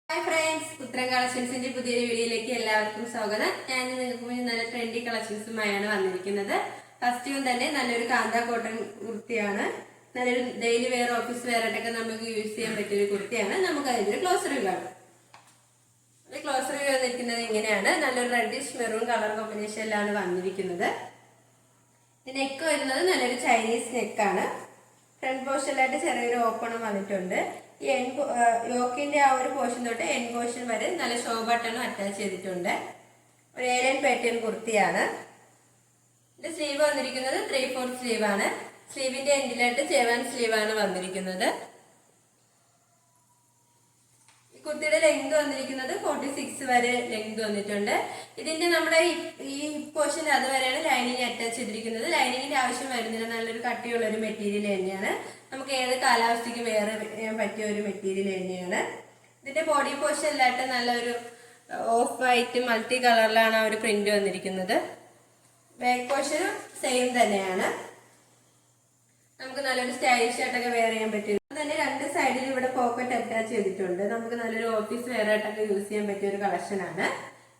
Hi friends, ഉത്തരം കളക്ഷൻസിന്റെ പുതിയൊരു വീഡിയോയിലേക്ക് എല്ലാവർക്കും സ്വാഗതം. ഞാൻ നിങ്ങൾക്ക് മുന്നിൽ നല്ല ട്രെൻഡി കളക്ഷൻസുമായാണ് വന്നിരിക്കുന്നത്. ഫസ്റ്റ് തന്നെ നല്ലൊരു കാന്ത കോട്ടൺ കുർത്തിയാണ്. നല്ലൊരു ഡെയിലി വെയർ, ഓഫീസ് വെയർ ആയിട്ടൊക്കെ നമുക്ക് യൂസ് ചെയ്യാൻ പറ്റിയൊരു കുർത്തിയാണ്. നമുക്ക് അതിന്റെ ക്ലോസ് റിവ്യൂ ആണ്. ക്ലോസ് റിവ്യൂ വന്നിരിക്കുന്നത് ഇങ്ങനെയാണ്. നല്ലൊരു റെഡിഷ് മെറൂൺ കളർ കോമ്പിനേഷനിലാണ് വന്നിരിക്കുന്നത്. നെക്ക് വരുന്നത് നല്ലൊരു ചൈനീസ് നെക്കാണ്. ഫ്രണ്ട് പോർഷനിലായിട്ട് ചെറിയൊരു ഓപ്പണും വന്നിട്ടുണ്ട്. ഈ യോക്കിന്റെ ആ ഒരു പോർഷൻ തൊട്ട് എൻ പോർഷൻ വരെ നല്ല ഷോ ബട്ടണും അറ്റാച്ച് ചെയ്തിട്ടുണ്ട്. ഒരു ഏലിയൻ പാറ്റേൺ കുർത്തിയാണ്. ഇതിന്റെ സ്ലീവ് വന്നിരിക്കുന്നത് 3/4 സ്ലീവ് ആണ്. സ്ലീവിന്റെ എൻഡിലായിട്ട് ചേവാൻ സ്ലീവ് ആണ് വന്നിരിക്കുന്നത്. കുർത്തിയുടെ ലെങ്ത് വന്നിരിക്കുന്നത് 46 വരെ ലെങ്ത് വന്നിട്ടുണ്ട്. ഇതിന്റെ നമ്മുടെ ഈ പോർഷൻ അതുവരെയാണ് ലൈനിങ് അറ്റാച്ച് ചെയ്തിരിക്കുന്നത്. ലൈനിങ്ങിന്റെ ആവശ്യം വരുന്നില്ല. നല്ലൊരു കട്ടിയുള്ള ഒരു മെറ്റീരിയൽ തന്നെയാണ്. നമുക്ക് ഏത് കാലാവസ്ഥയ്ക്ക് വെയർ ചെയ്യാൻ പറ്റിയ ഒരു മെറ്റീരിയൽ തന്നെയാണ്. ഇതിന്റെ ബോഡി പോർഷനിലായിട്ട് നല്ലൊരു ഓഫ് വൈറ്റ് മൾട്ടി കളറിലാണ് ആ ഒരു പ്രിന്റ് വന്നിരിക്കുന്നത്. ബാക്ക് പോർഷനും സെയിം തന്നെയാണ്. നമുക്ക് നല്ലൊരു സ്റ്റൈലിഷ് ആയിട്ടൊക്കെ വെയർ ചെയ്യാൻ പറ്റും. തന്നെ രണ്ട് സൈഡിൽ ഇവിടെ പോക്കറ്റ് അറ്റാച്ച് ചെയ്തിട്ടുണ്ട്. നമുക്ക് നല്ലൊരു ഓഫീസ് വെയർ ആയിട്ടൊക്കെ യൂസ് ചെയ്യാൻ പറ്റിയ ഒരു കളക്ഷൻ ആണ്.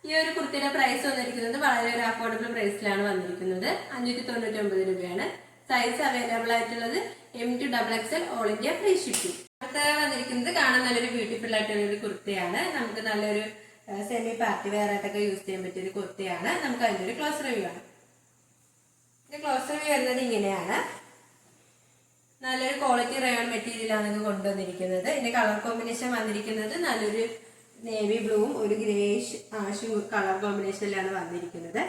ഈ ഒരു കുർത്തിയുടെ പ്രൈസ് വന്നിരിക്കുന്നത് വളരെ ഒരു അഫോർഡബിൾ പ്രൈസിലാണ് വന്നിരിക്കുന്നത്. 599 രൂപയാണ്. സൈസ് അവൈലബിൾ ആയിട്ടുള്ളത് M to XXL, all India free shipping. അടുത്ത വന്നിരിക്കുന്നത് കാണാൻ നല്ലൊരു ബ്യൂട്ടിഫുൾ ആയിട്ടുള്ള ഒരു കുർത്തിയാണ്. നമുക്ക് നല്ലൊരു സെമി പാർട്ടി വെയർ ആയിട്ടൊക്കെ യൂസ് ചെയ്യാൻ പറ്റിയ ഒരു കുർത്തിയാണ്. നമുക്ക് അതിന്റെ ഒരു ക്ലോസ് റിവ്യൂ ആണ്. ക്ലോസ് റിവ്യൂ വരുന്നത് ഇങ്ങനെയാണ്. നല്ലൊരു ക്വാളിറ്റി റയോൺ മെറ്റീരിയലാണ് ഇത് കൊണ്ടുവന്നിരിക്കുന്നത്. ഇതിന്റെ കളർ കോമ്പിനേഷൻ വന്നിരിക്കുന്നത് നല്ലൊരു നേവി ബ്ലൂവും ഒരു ഗ്രേഷ് ആഷും കളർ കോമ്പിനേഷനിലാണ് വന്നിരിക്കുന്നത്.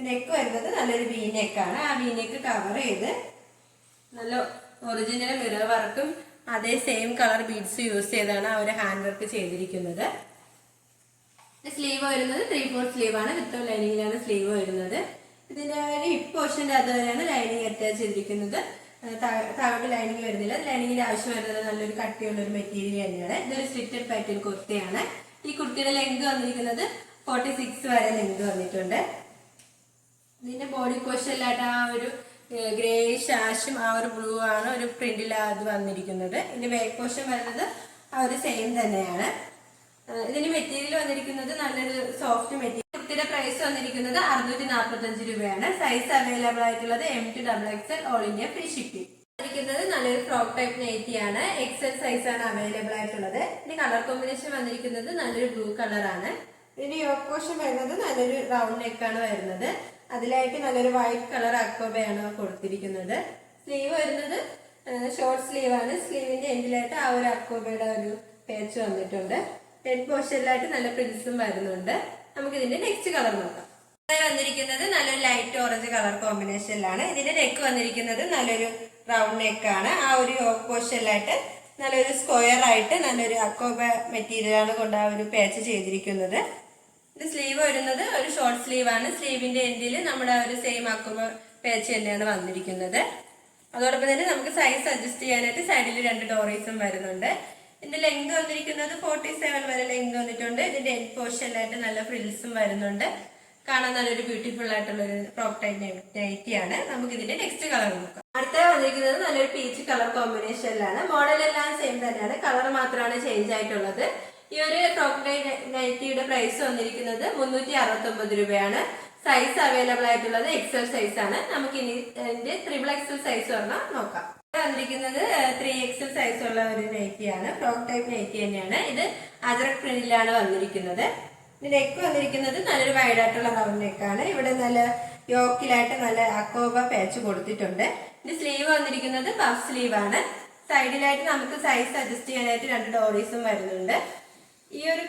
നെക്ക് വരുന്നത് നല്ലൊരു വി നെക്കാണ്. ആ വി നെക്ക് കവർ ചെയ്ത് നല്ല ഒറിജിനൽ മിറർ വർക്കും അതേ സെയിം കളർ ബീഡ്സ് യൂസ് ചെയ്താണ് ആ ഒരു ഹാൻഡ് വർക്ക് ചെയ്തിരിക്കുന്നത്. സ്ലീവ് വരുന്നത് 3/4 സ്ലീവ് ആണ്. വിത്തൗട്ട് ലൈനിങ്ങിലാണ് സ്ലീവ് വരുന്നത്. ഇതിന്റെ ഒരു ഹിപ്പ് പോർഷന്റെ അതുവരെയാണ് ലൈനിങ് അറ്റാച്ച് ചെയ്തിരിക്കുന്നത്. താഴോട്ട് ലൈനിങ് വരുന്നില്ല. ലൈനിങ്ങിന്റെ ആവശ്യം വരുന്നത് നല്ലൊരു കട്ടിയുള്ള ഒരു മെറ്റീരിയൽ തന്നെയാണ്. ഇതൊരു സ്ലിറ്റഡ് പാറ്റേൺ കുർത്തിയാണ്. ഈ കുർത്തിയുടെ ലെങ്ത് വന്നിരിക്കുന്നത് 46 വരെ ലെങ്ത് വന്നിട്ടുണ്ട്. ഇതിന്റെ ബോഡി പോർഷനിലായിട്ട് ആ ഒരു ഗ്രേഷ് ആഷും ആ ഒരു ബ്ലൂ ആണ് ഒരു പ്രിന്റിൽ അത് വന്നിരിക്കുന്നത്. ഇതിന്റെ ബാക്ക് പോർഷൻ വരുന്നത് ആ ഒരു സെയിം തന്നെയാണ്. ഇതിന്റെ മെറ്റീരിയൽ വന്നിരിക്കുന്നത് നല്ലൊരു സോഫ്റ്റ് മെറ്റീരിയൽ. കുർത്തിയുടെ പ്രൈസ് വന്നിരിക്കുന്നത് 645 രൂപയാണ്. സൈസ് അവൈലബിൾ ആയിട്ടുള്ളത് M to XXL, all India free shipping. വന്നിരിക്കുന്നത് നല്ലൊരു ഫ്രോക്ക് ടൈപ്പ് നൈറ്റിയാണ്. XL സൈസ് ആണ് അവൈലബിൾ ആയിട്ടുള്ളത്. ഇതിന്റെ കളർ കോമ്പിനേഷൻ വന്നിരിക്കുന്നത് നല്ലൊരു ബ്ലൂ കളറാണ്. ഇതിന്റെ യോക്ക് പോർഷൻ വരുന്നത് നല്ലൊരു റൗണ്ട് നെക്കാണ് വരുന്നത്. അതിലായിട്ട് നല്ലൊരു വൈറ്റ് കളർ അക്കോബയാണ് കൊടുത്തിരിക്കുന്നത്. സ്ലീവ് വരുന്നത് ഷോർട്ട് സ്ലീവ് ആണ്. സ്ലീവിന്റെ എൻഡിലായിട്ട് ആ ഒരു അക്കോബയുടെ ഒരു പേച്ച് വന്നിട്ടുണ്ട്. ഹെഡ് പോർഷനിലായിട്ട് നല്ല പ്രിൻസും വരുന്നുണ്ട്. നമുക്ക് ഇതിന്റെ നെക്സ്റ്റ് കളർ നോക്കാം. വന്നിരിക്കുന്നത് നല്ലൊരു ലൈറ്റ് ഓറഞ്ച് കളർ കോമ്പിനേഷനിലാണ്. ഇതിന്റെ നെക്ക് വന്നിരിക്കുന്നത് നല്ലൊരു റൗണ്ട് നെക്കാണ്. ആ ഒരു യോക്ക് പോർഷനിലായിട്ട് നല്ലൊരു സ്ക്വയർ ആയിട്ട് നല്ലൊരു അക്കോബ മെറ്റീരിയലാണ് കൊണ്ട് ആ ഒരു പേച്ച് ചെയ്തിരിക്കുന്നത്. ഇത് സ്ലീവ് വരുന്നത് ഒരു ഷോർട്ട് സ്ലീവ് ആണ്. സ്ലീവിന്റെ എൻഡിൽ നമ്മുടെ ഒരു സെയിം അക്കോബ പേച്ച് തന്നെയാണ് വന്നിരിക്കുന്നത്. അതോടൊപ്പം തന്നെ നമുക്ക് സൈസ് അഡ്ജസ്റ്റ് ചെയ്യാനായിട്ട് സൈഡിൽ 2 ഡോറീസും വരുന്നുണ്ട്. ഇതിന്റെ ലെങ്ത് വന്നിരിക്കുന്നത് 47 വരെ ലെങ്ത് വന്നിട്ടുണ്ട്. ഇതിന്റെ എൻഡ് പോർഷനിലായിട്ട് നല്ല ഫ്രിൽസും വരുന്നുണ്ട്. കാണാൻ നല്ലൊരു ബ്യൂട്ടിഫുൾ ആയിട്ടുള്ള ഒരു ഫ്രോക്ക് ടൈപ്പ് നൈറ്റിയാണ്. നമുക്ക് ഇതിന്റെ നെക്സ്റ്റ് കളർ നോക്കാം. അടുത്ത വന്നിരിക്കുന്നത് നല്ലൊരു പീച്ച് കളർ കോമ്പിനേഷനിലാണ്. മോഡൽ എല്ലാം സെയിം തന്നെയാണ്. കളർ മാത്രമാണ് ചേഞ്ച് ആയിട്ടുള്ളത്. ഈ ഒരു ഫ്രോക്ക് ടൈപ്പ് നൈറ്റിയുടെ പ്രൈസ് വന്നിരിക്കുന്നത് 369 രൂപയാണ്. സൈസ് അവൈലബിൾ ആയിട്ടുള്ളത് XL സൈസ് ആണ്. നമുക്ക് ഇനി ഇതിന്റെ XXL സൈസ് പറഞ്ഞാൽ നോക്കാം. വന്നിരിക്കുന്നത് 3XL സൈസ് ഉള്ള ഒരു നൈറ്റിയാണ്. ഫ്രോക്ക് ടൈപ്പ് നൈറ്റി തന്നെയാണ്. ഇത് അജറക് പ്രിന്റിലാണ് വന്നിരിക്കുന്നത്. നെക്ക് വന്നിരിക്കുന്നത് നല്ലൊരു വൈഡ് ആയിട്ടുള്ള റൗണ്ട് നെക്കാണ്. ഇവിടെ നല്ല യോക്കിലായിട്ട് നല്ല അക്കോബ പാച്ച് കൊടുത്തിട്ടുണ്ട്. ഇത് സ്ലീവ് വന്നിരിക്കുന്നത് പഫ് സ്ലീവ് ആണ്. സൈഡിലായിട്ട് നമുക്ക് സൈസ് അഡ്ജസ്റ്റ് ചെയ്യാനായിട്ട് 2 ഡോറീസും വരുന്നുണ്ട്. ഈ ഒരു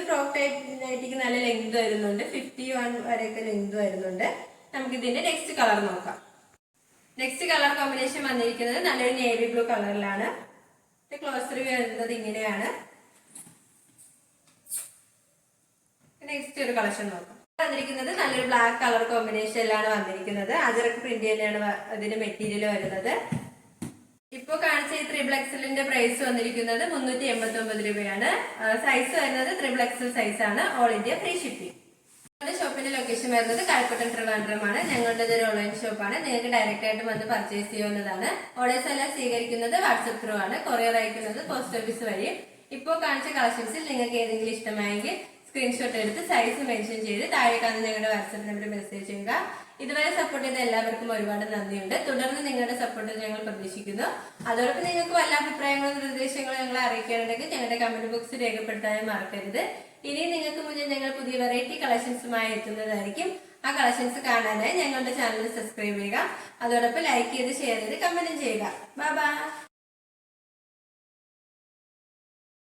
ഫ്രോക്ക് ടൈപ്പ് നൈറ്റിക്ക് നല്ല ലെങ്ത് വരുന്നുണ്ട്. 51 വരെയൊക്കെ ലെങ്ത് വരുന്നുണ്ട്. നമുക്ക് ഇതിന്റെ നെക്സ്റ്റ് കളർ നോക്കാം. നെക്സ്റ്റ് കളർ കോമ്പിനേഷൻ വന്നിരിക്കുന്നത് നല്ലൊരു നേവി ബ്ലൂ കളറിലാണ്. ക്ലോസ് റിവ്യൂ വരുന്നത് ഇങ്ങനെയാണ്. നെക്സ്റ്റ് ഒരു കളക്ഷൻ നോക്കാം. വന്നിരിക്കുന്നത് നല്ലൊരു ബ്ലാക്ക് കളർ കോമ്പിനേഷനിലാണ് വന്നിരിക്കുന്നത്. അജറക് പ്രിന്റ് തന്നെയാണ് അതിന്റെ മെറ്റീരിയൽ വരുന്നത്. ഇപ്പൊ കാണിച്ച ഈ XXLന്റെ പ്രൈസ് വന്നിരിക്കുന്നത് 389 രൂപയാണ്. സൈസ് വരുന്നത് XXL സൈസ് ആണ്. All India free shipping. ഷോപ്പിന്റെ ലൊക്കേഷൻ വരുന്നത് കഴക്കൂട്ടം ട്രിവാൻഡ്രമാണ്. ഞങ്ങളുടെ ഒരു ഓൺലൈൻ ഷോപ്പാണ്. നിങ്ങൾക്ക് ഡയറക്റ്റ് ആയിട്ട് വന്ന് പർച്ചേസ് ചെയ്യാവുന്നതാണ്. ഓർഡേഴ്സ് എല്ലാം സ്വീകരിക്കുന്നത് വാട്സ്ആപ്പ് ത്രൂ ആണ്. കൊറിയർ അയക്കുന്നത് പോസ്റ്റ് ഓഫീസ് വഴി. ഇപ്പോൾ കാണിച്ച കളക്ഷൻസിൽ നിങ്ങൾക്ക് ഏതെങ്കിലും ഇഷ്ടമായെങ്കിൽ സ്ക്രീൻഷോട്ട് എടുത്ത് സൈസ് മെൻഷൻ ചെയ്ത് താഴെ കാണുന്ന ഞങ്ങളുടെ വാട്സാപ്പ് നമ്പറിൽ മെസ്സേജ് ചെയ്യുക. ഇതുവരെ സപ്പോർട്ട് ചെയ്ത എല്ലാവർക്കും ഒരുപാട് നന്ദിയുണ്ട്. തുടർന്ന് നിങ്ങളുടെ സപ്പോർട്ട് ഞങ്ങൾ പ്രതീക്ഷിക്കുന്നു. അതോടൊപ്പം നിങ്ങൾക്ക് വല്ല അഭിപ്രായങ്ങളും നിർദ്ദേശങ്ങളും ഞങ്ങളെ അറിയിക്കാനുണ്ടെങ്കിൽ ഞങ്ങളുടെ കമന്റ് ബോക്സിൽ രേഖപ്പെടുത്താനും മറക്കരുത്. ഇനി നിങ്ങൾക്ക് മുന്നിൽ ഞങ്ങൾ പുതിയ വെറൈറ്റി കളക്ഷൻസുമായി എത്തുന്നതായിരിക്കും. ആ കളക്ഷൻസ് കാണാനായി ഞങ്ങളുടെ ചാനൽ സബ്സ്ക്രൈബ് ചെയ്യുക. അതോടൊപ്പം ലൈക്ക് ചെയ്ത് ഷെയർ ചെയ്ത് കമന്റും ചെയ്യുക. Bye bye.